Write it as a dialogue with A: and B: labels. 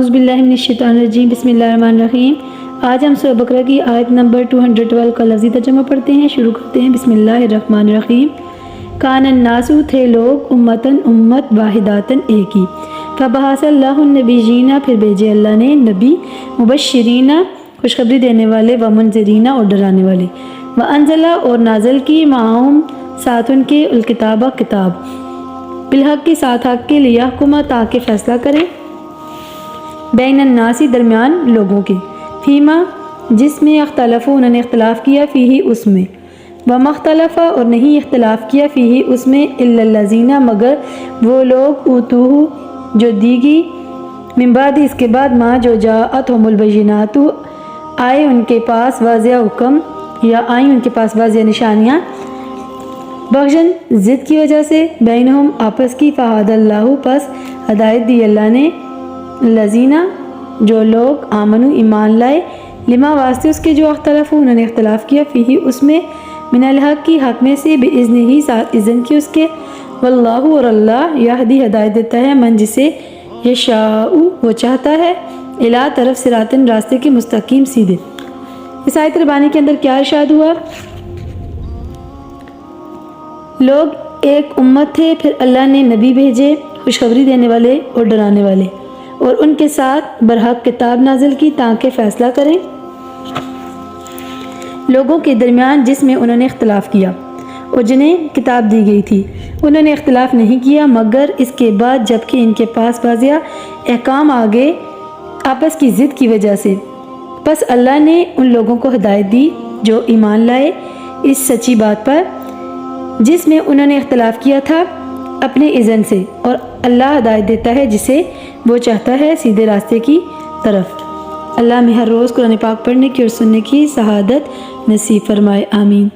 A: اعوذ باللہ من الشیطان الرجیم، بسم اللہ الرحمن الرحیم۔ آج ہم سورہ بقرہ کی آیت نمبر 212 کا لفظی ترجمہ پڑھتے ہیں۔ شروع کرتے ہیں بسم اللہ الرحمن الرحیم۔ کان الناس، تھے لوگ، امتاً امت، واحداتاً ایک ہی، فبعث اللہ النبیین، پھر بھیجے اللہ نے نبی، مبشرین، خوشخبری دینے والے، ومنذرین، اور ڈرانے والے، وانزل، اور نازل کی، معہم، ساتھ ان کے، الکتاب، کتاب، بالحق کے ساتھ حق کے، لیحکم، تاکہ فیصلہ کرے، بین الناس، درمیان لوگوں کے، فیما، جس میں اختلف، انہوں نے اختلاف کیا، فیہ، اس میں، وما اختلف، اور نہیں اختلاف کیا، فیہ، اس میں، الا الذین، مگر وہ لوگ، اوتوہ، جو دی گی، من بعد، اس کے بعد، ما، جو جاءتہم البینات، آئے ان کے پاس واضح حکم، یا آئیں ان کے پاس واضح نشانیاں، بغضاً، ضد کی وجہ سے، بینہم، آپس کی، فہدی اللہ، پس ہدایت دی اللہ نے، الذین، جو لوگ، آمنوا، ایمان لائے، لما، واسطے اس کے، جو اختلاف، انہوں نے اختلاف کیا، فیہ، اس میں، من الحق کی، حق میں سے، باذنہ، ساتھ اذن کی اس کے، واللہ، اور اللہ، یہدی، ہدایت دیتا ہے، من، جسے، یشاء، وہ چاہتا ہے، الی، طرف، صراط، راستے کے مستقیم، سیدھے۔ اس آیت ربانی کے اندر کیا ارشاد ہوا؟ لوگ ایک امت تھے، پھر اللہ نے نبی بھیجے، خوشخبری دینے والے اور ڈرانے والے، اور ان کے ساتھ برحق کتاب نازل کی، تاکہ فیصلہ کریں لوگوں کے درمیان جس میں انہوں نے اختلاف کیا، اور جنہیں کتاب دی گئی تھی انہوں نے اختلاف نہیں کیا، مگر اس کے بعد جبکہ ان کے پاس واضح احکام آ گئے آپس کی ضد کی وجہ سے، پس اللہ نے ان لوگوں کو ہدایت دی جو ایمان لائے اس سچی بات پر جس میں انہوں نے اختلاف کیا تھا، اپنے اذن سے، اور اللہ ہدایت دیتا ہے جسے وہ چاہتا ہے، سیدھے راستے کی طرف۔ اللہ ہمیں ہر روز قرآن پاک پڑھنے کی اور سننے کی سعادت نصیب فرمائے، آمین۔